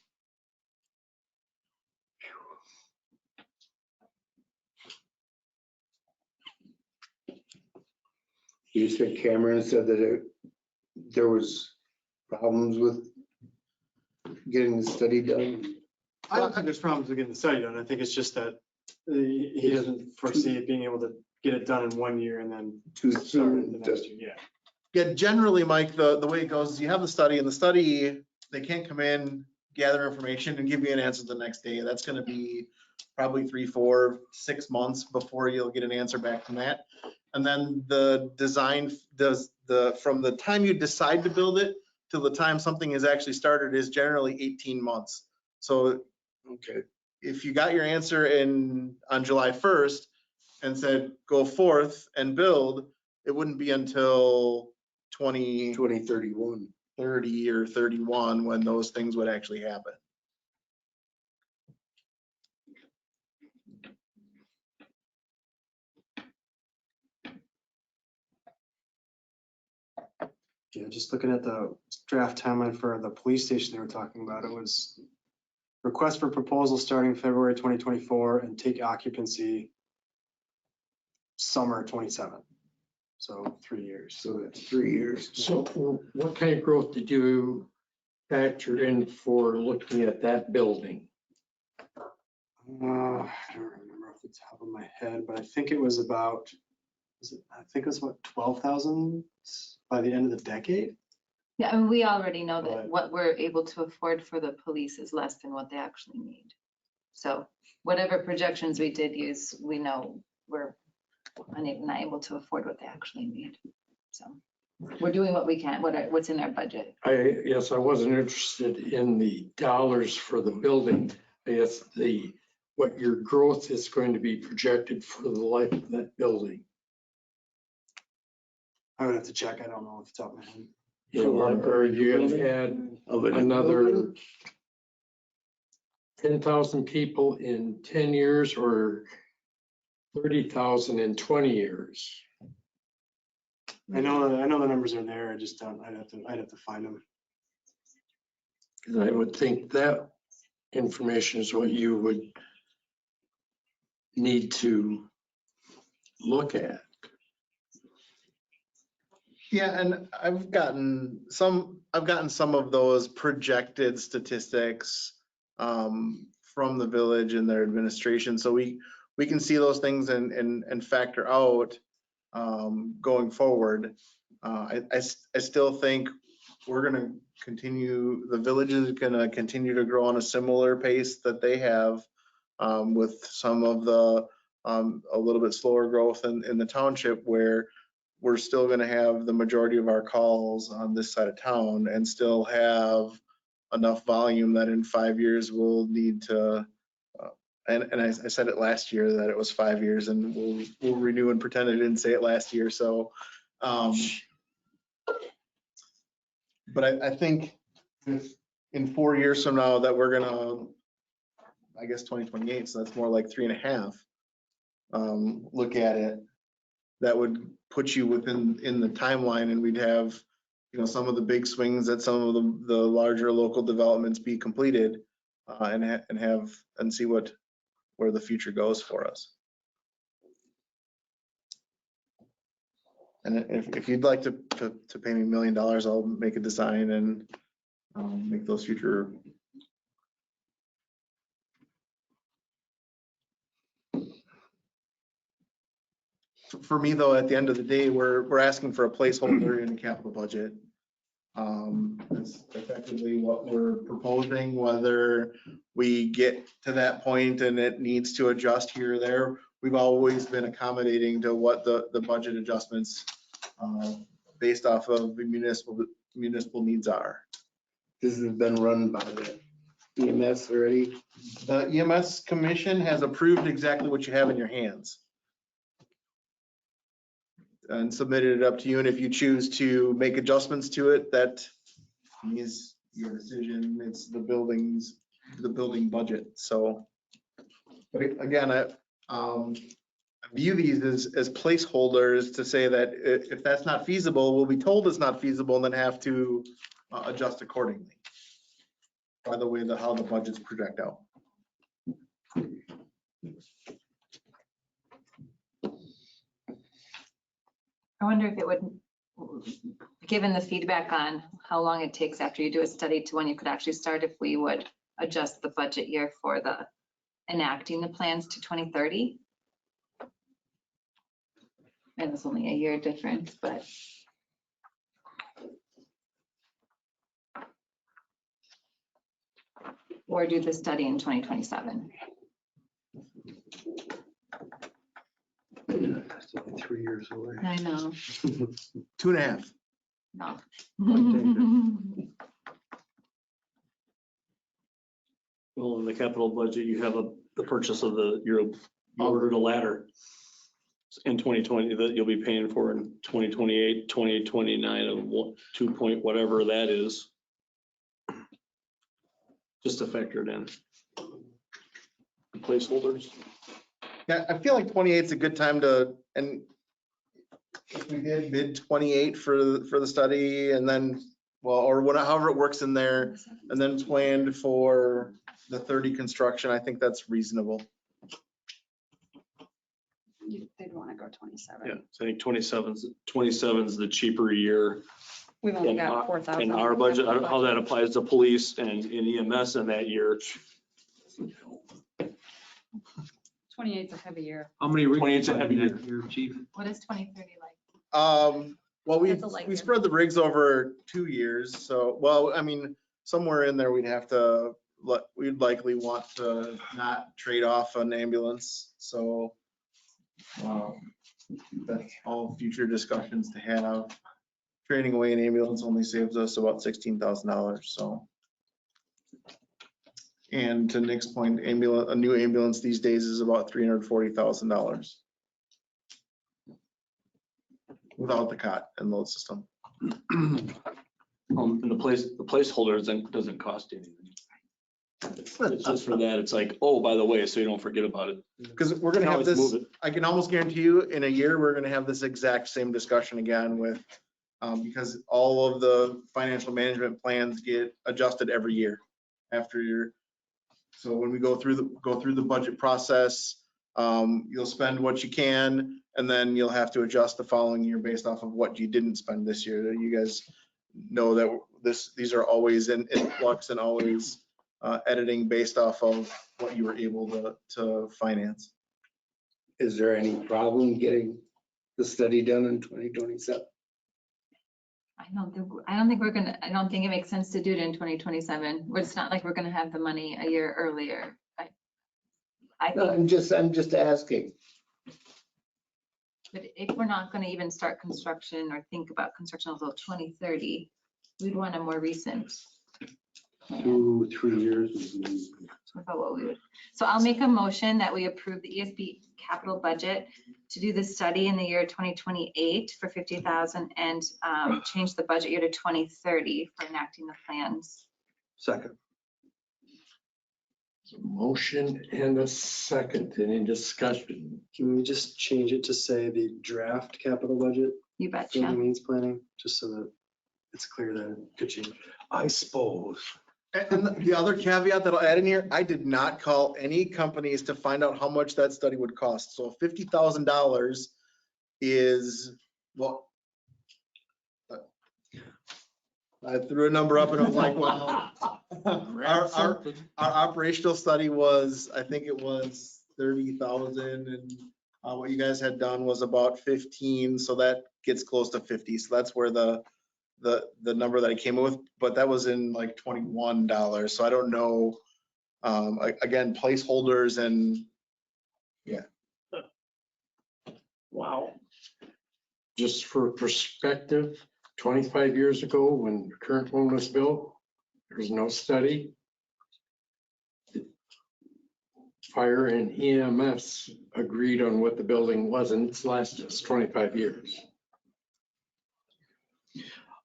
You said Cameron said that there was problems with getting the study done. I don't think there's problems with getting the study done. I think it's just that he doesn't foresee it being able to get it done in 1 year and then Too start soon the to- next year. Yeah. Yeah, generally, Mike, the way it goes is you have the study, and the study, they can't come in, gather information and give you an answer the next day. That's gonna be probably 3, 4, 6 months before you'll get an answer back from that. And then the design from the time you decide to build it till the time something is actually started is generally 18 months. So Okay. if you got your answer on July 1st and said, go forth and build, it wouldn't be until 2031. 30 or 31 when those things would actually happen. Yeah, just looking at the draft timeline for the police station they were talking about, it was request for proposal starting February 2024 and take occupancy summer 27. So 3 years. So that's 3 years. So what kind of growth did you factor in for looking at that building? I don't remember off the top of my head, but I think it was about, I think it was about 12,000 by the end of the decade. Yeah, I mean, we already know that Right. what we're able to afford for the police is less than what they actually need. So whatever projections we did use, we know we're not able to afford what they actually need. So we're doing what we can, what's in our budget. Yes, I wasn't interested in the dollars for the building. I guess what your growth is going to be projected for the life of that building. I would have to check. I don't know off the top of my head. Or you have had Of it. another 10,000 people in 10 years or 30,000 in 20 years. I know the numbers are there. I just don't, I'd have to find them. And I would think that information is what you would need to look at. Yeah, and I've gotten some of those projected statistics from the village and their administration. So we can see those things and factor out going forward. I still think we're gonna continue, the village is gonna continue to grow on a similar pace that they have with some of the a little bit slower growth in the township, where we're still gonna have the majority of our calls on this side of town and still have enough volume that in 5 years we'll need to, and I said it last year that it was 5 years, and we'll renew and pretend I didn't say it last year, so. But I think if in 4 years from now that we're gonna, I guess 2028, so that's more like 3.5, look at it, that would put you in the timeline, and we'd have, some of the big swings that some of the larger local developments be completed, and see where the future goes for us. And if you'd like to pay me $1 million, I'll make a design and make those future. For me, though, at the end of the day, we're asking for a placeholder in the capital budget. That's effectively what we're proposing. Whether we get to that point and it needs to adjust here or there, we've always been accommodating to what the budget adjustments based off of the municipal needs are. This has been run by the EMS already. The EMS commission has approved exactly what you have in your hands and submitted it up to you. And if you choose to make adjustments to it, that is your decision. It's the building budget. So, but again, I view these as placeholders to say that if that's not feasible, we'll be told it's not feasible and then have to adjust accordingly by the way that how the budgets project out. I wonder if it would, given the feedback on how long it takes after you do a study to when you could actually start, if we would adjust the budget year for the enacting the plans to 2030. And it's only a year difference, but. Or do the study in 2027. That's only 3 years away. I know. 2.5. No. Well, in the capital budget, you have the purchase of you ordered a ladder in 2020 that you'll be paying for in 2028, 2029 of 2 point whatever that is. Just to factor it in. Placeholders. Yeah, I feel like 28 is a good time to, and if we did mid 28 for the study and then, well, or whatever, however it works in there, and then planned for the 30 construction, I think that's reasonable. They'd want to go 27. Yeah, so I think 27's the cheaper year. We've only In got our- 4,000. In our budget, I don't know how that applies to police and in EMS in that year. 28 is a heavy year. How many? 28's a heavy year. Your chief? What is 2030 like? Well, That's a light we year. spread the rigs over 2 years, so, well, I mean, somewhere in there, we'd have to, we'd likely want to not trade off an ambulance, so that's all future discussions to have. Trading away an ambulance only saves us about $16,000, so. And to Nick's point, a new ambulance these days is about $340,000 without the cot and load system. And the placeholder doesn't cost anything. It's just for that. It's like, oh, by the way, so you don't forget about it. Because we're gonna Can have always this, move it. I can almost guarantee you, in a year, we're gonna have this exact same discussion again with, because all of the financial management plans get adjusted every year after your. So when we go through the budget process, you'll spend what you can, and then you'll have to adjust the following year based off of what you didn't spend this year. You guys know that these are always in flux and always editing based off of what you were able to finance. Is there any problem getting the study done in 2027? I don't think it makes sense to do it in 2027. It's not like we're gonna have the money a year earlier. I No, think, I'm just asking. but if we're not gonna even start construction or think about construction until 2030, we'd want a more recent. 2, 3 years. About what we would. So I'll make a motion that we approve the ESB capital budget to do the study in the year 2028 for 50,000 and change the budget year to 2030 for enacting the plans. Second. Motion and a second. Any discussion? Can we just change it to say the draft capital budget You for the betcha. means planning, just so that it's clear that it could change? I suppose. And the other caveat that I'll add in here, I did not call any companies to find out how much that study would cost. So $50,000 is, well, I threw a number up and I was like, well, our operational study was, I think it was 30,000, and what you guys had done was about 15, so that gets close to 50. So that's where the number that I came up with, but that was in like $21. So I don't know, again, placeholders and yeah. Wow. Just for perspective, 25 years ago, when the current one was built, there was no study. Fire and EMS agreed on what the building was, and it's lasted us 25 years.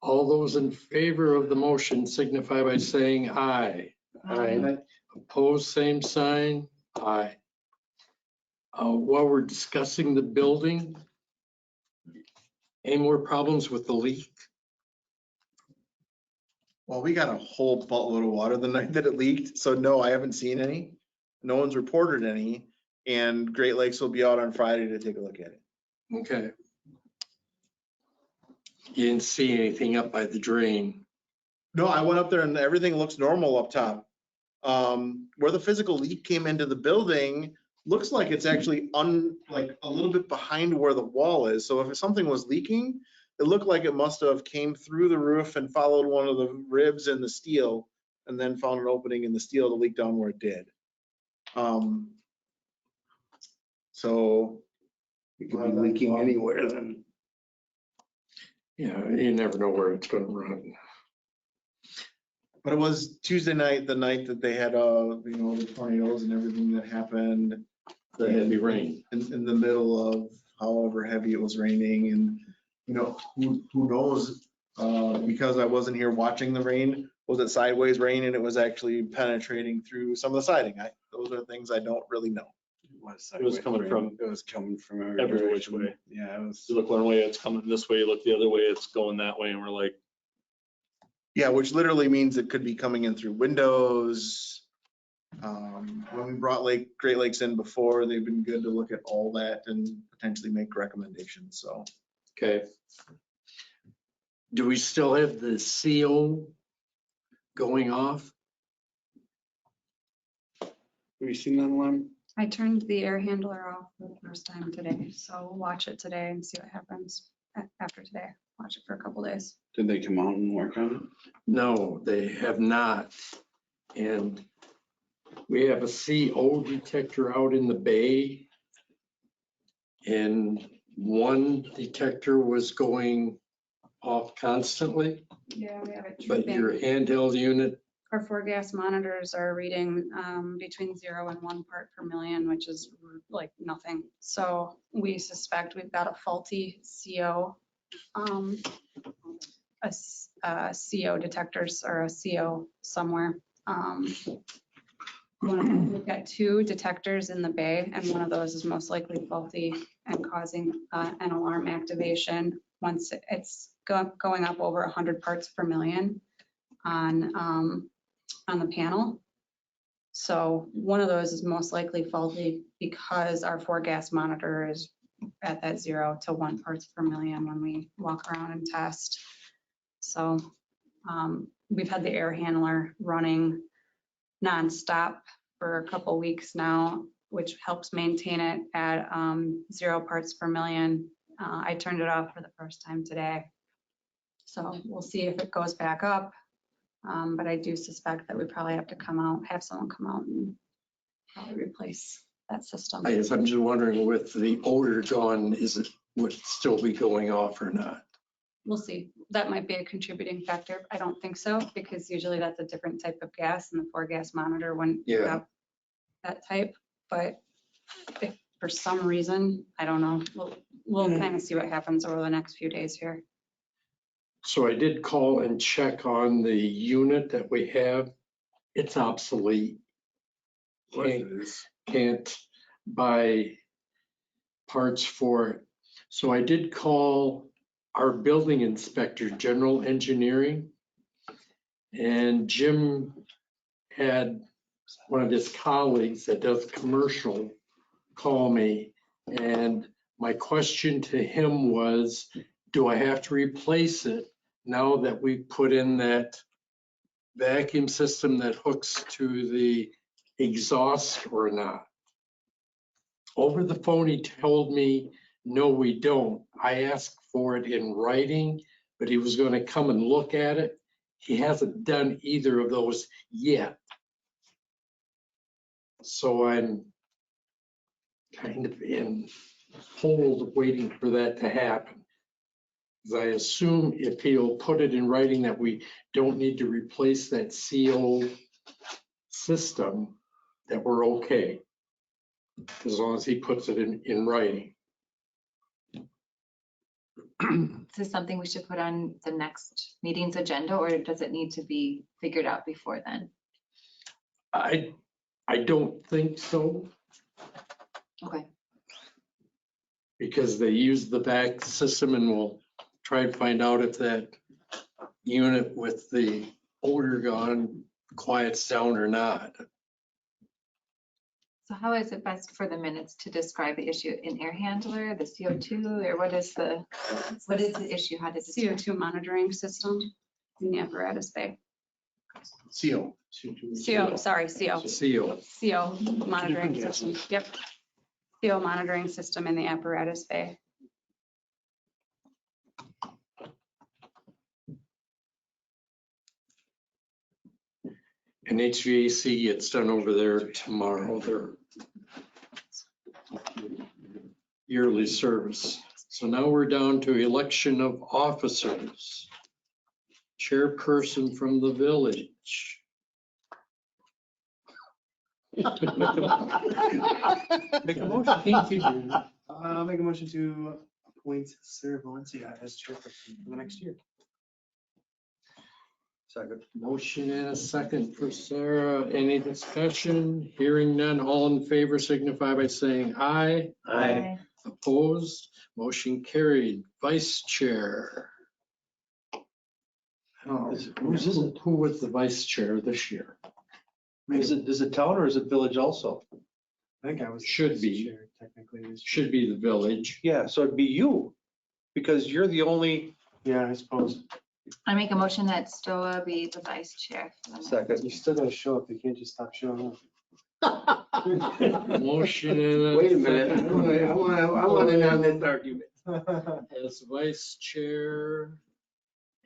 All those in favor of the motion signify by saying aye. Aye. Opposed, same sign. Aye. While we're discussing the building, any more problems with the leak? Well, we got a whole buttload of water the night that it leaked, so no, I haven't seen any. No one's reported any, and Great Lakes will be out on Friday to take a look at it. Okay. You didn't see anything up by the drain? No, I went up there and everything looks normal up top. Where the physical leak came into the building, looks like it's actually like a little bit behind where the wall is. So if something was leaking, it looked like it must have came through the roof and followed one of the ribs in the steel and then found an opening in the steel to leak down where it did. So It could be leaking anywhere then. Yeah, you never know where it's gonna run. but it was Tuesday night, the night that they had, the tornadoes and everything that happened. The heavy rain. In the middle of however heavy it was raining, and who knows, because I wasn't here watching the rain, was it sideways rain and it was actually penetrating through some of the siding? Those are things I don't really know. It was coming from It was coming from every which way. Yeah, it was. You look one way, it's coming this way, you look the other way, it's going that way, and we're like, Yeah, which literally means it could be coming in through windows. When we brought Great Lakes in before, they've been good to look at all that and potentially make recommendations, so. Okay. Do we still have the CO going off? Have you seen that alarm? I turned the air handler off for the first time today, so we'll watch it today and see what happens after today. Watch it for a couple days. Did they come out and work on it? No, they have not. And we have a CO detector out in the bay. And one detector was going off constantly, Yeah, we have it but your tripping. handheld unit, Our 4 gas monitors are reading between 0 and 1 part per million, which is like nothing. So we suspect we've got a faulty CO, CO detectors or a CO somewhere. We've got 2 detectors in the bay, and one of those is most likely faulty and causing an alarm activation once it's going up over 100 parts per million on the panel. So one of those is most likely faulty because our 4 gas monitor is at that 0 to 1 parts per million when we walk around and test. So we've had the air handler running nonstop for a couple weeks now, which helps maintain it at 0 parts per million. I turned it off for the first time today. So we'll see if it goes back up. But I do suspect that we probably have to have someone come out and probably replace that system. I guess I'm just wondering with the odor gone, would it still be going off or not? We'll see. That might be a contributing factor. I don't think so, because usually that's a different type of gas and the 4 gas monitor wouldn't pick Yeah. up that type. But if for some reason, I don't know, we'll kind of see what happens over the next few days here. So I did call and check on the unit that we have. It's obsolete. Can't buy parts for it. So I did call our building inspector, general engineering. And Jim had one of his colleagues that does commercial call me. And my question to him was, do I have to replace it now that we put in that vacuum system that hooks to the exhaust or not? Over the phone, he told me, no, we don't. I asked for it in writing, but he was going to come and look at it. He hasn't done either of those yet. So I'm kind of in hold waiting for that to happen. I assume if he'll put it in writing that we don't need to replace that CO system, that we're okay. As long as he puts it in writing. Is this something we should put on the next meeting's agenda, or does it need to be figured out before then? I don't think so, Okay. because they use the back system and we'll try and find out if that unit with the odor gone, quiets down or not. So how is it best for the minutes to describe the issue? An air handler, the CO2, or what is the issue? How does it? CO2 monitoring system in the apparatus bay. CO. CO, sorry, CO. CO. CO monitoring system, yep. CO monitoring system in the apparatus bay. And HVAC gets done over there tomorrow, their yearly service. So now we're down to election of officers. Chairperson from the village. Make a motion. Make a motion to appoint Sarah Valencia as chairperson for the next year. Second. Motion and a second for Sarah. Any discussion? Hearing none, all in favor signify by saying aye. Aye. Opposed, motion carried. Vice Chair. Who was the vice chair this year? Is it town or is it village also? I think I was. Should be. chair Technically. this year. Should be the village. Yeah, so it'd be you, because you're the only. Yeah, I suppose. I make a motion that Stoa be the vice chair. for the next- Second. You still gotta show up. You can't just stop showing up. Motion and a Wait a minute, I want in on this argument. as vice chair.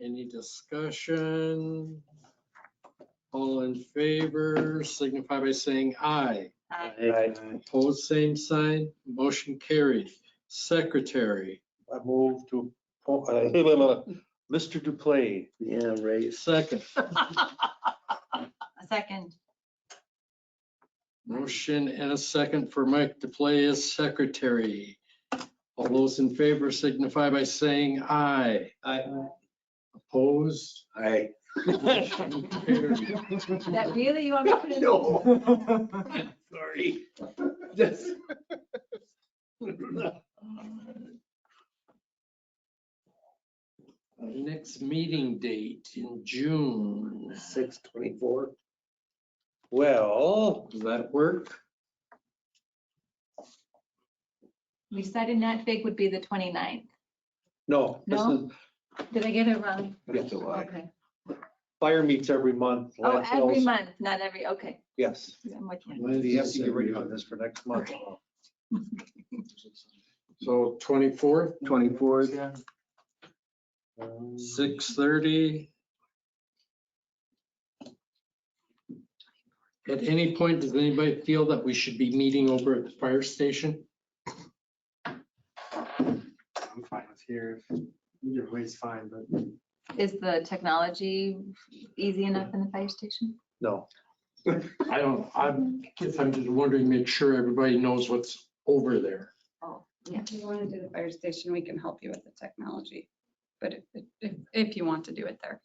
Any discussion? All in favor signify by saying aye. Aye. Opposed, same sign. Motion carried. Secretary. I move to, Mr. Duplay. Yeah, right. Second. A second. Motion and a second for Mike to play as secretary. All those in favor signify by saying aye. Aye. Opposed? Aye. Motion carried. That really, you want me to put it? No. Sorry. Just. Next meeting date in June. 6/24. Well, Does that work? We decided Nat Fig would be the 29th. no, this No? is, Did I get it wrong? July. Okay. Fire meets every month. Oh, every landfills- month, not every, okay. Yes, I'm with you. you have to get ready on this for next month. So 24th, 24th. 6:30. At any point, does anybody feel that we should be meeting over at the fire station? I'm fine with here. Either way's fine, but Is the technology easy enough in the fire station? No, I'm just wondering, make sure everybody knows what's over there. Oh, yeah. If you want to do the fire station, we can help you with the technology. But if you want to do it there.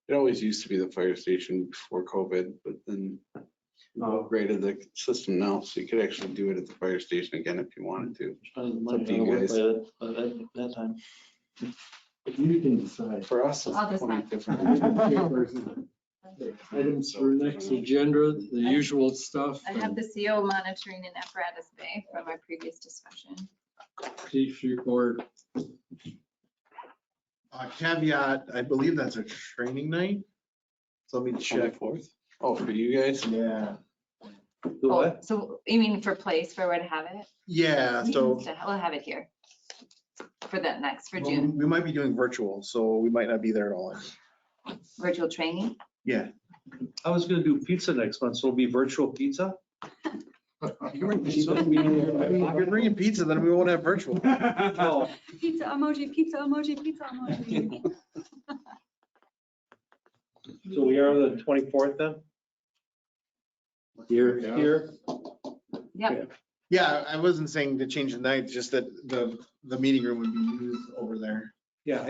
It always used to be the fire station before COVID, but then we upgraded the system now, so you could actually do it at the fire station again if you wanted to. It's up to you guys. That time. You can decide. For us, it's I'll 20 decide. different. Items for next agenda, the usual stuff. I have the CO monitoring in apparatus bay from our previous discussion. Chief report. Caveat, I believe that's a training night. So let me check. 24th? Oh, for you guys? Yeah. do Oh, what? so you mean for place where we'd have it? Yeah, so We'll have it here for that next, for well, June, we might be doing virtual, so we might not be there at all. virtual training. Yeah. I was gonna do pizza next month, so it'll be virtual pizza. If you're bringing pizza, then we won't have virtual. Oh, Pizza emoji, pizza emoji, pizza emoji. so we are the 24th then? Here. Here? Yep. Yeah, I wasn't saying to change the night, just that the meeting room would be used over there. Yeah,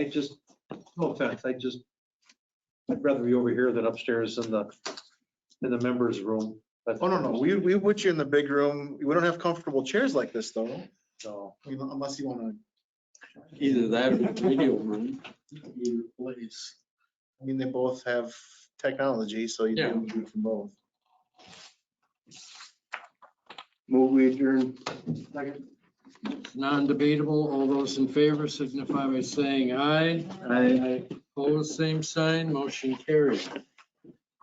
no offense, I'd rather be over here than upstairs in the members' room. But- Oh, no, we put you in the big room. We don't have comfortable chairs like this though. No. I mean, unless you want to. Either that or the radio room, either place. I mean, they both have technology, so you Yeah. do it from both. Move we adjourn. Non-debatable. All those in favor signify by saying aye. Aye. Opposed, same sign. Motion carried.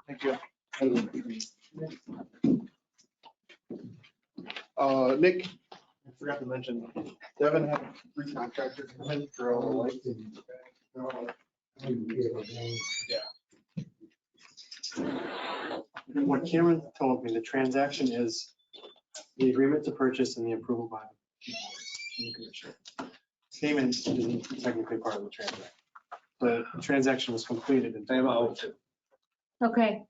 Thank you. Nick, I forgot to mention, Devin had 3 contractors come in for all the lights. What Cameron told me, the transaction is the agreement to purchase and the approval by the commission. Payment isn't technically part of the transaction. The transaction was completed in. Time out. Okay,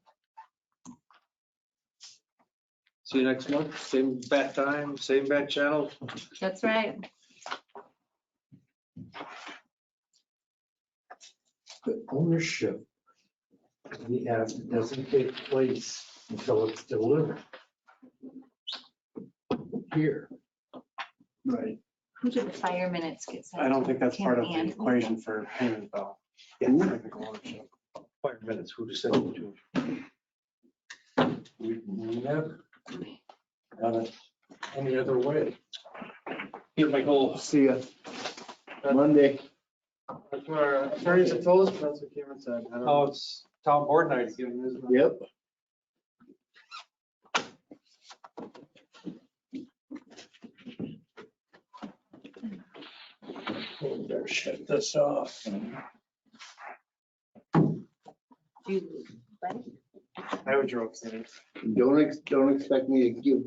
See you next month, same bat time, same bat channel. that's right. The ownership of the app doesn't take place until it's delivered. Here. Right. Who did the fire minutes get sent? I don't to? think that's Kim part of the Ann? equation for payment though. Yeah. Technical ownership. 5 minutes, who to send it to? We've never done it any other way. Here, Michael. See ya Monday. That's what our attorneys have told us, but that's what Cameron said. I don't Oh, know. it's town board night again, isn't it? Yep. We better shut this off. You- I would drop things. Don't expect me to give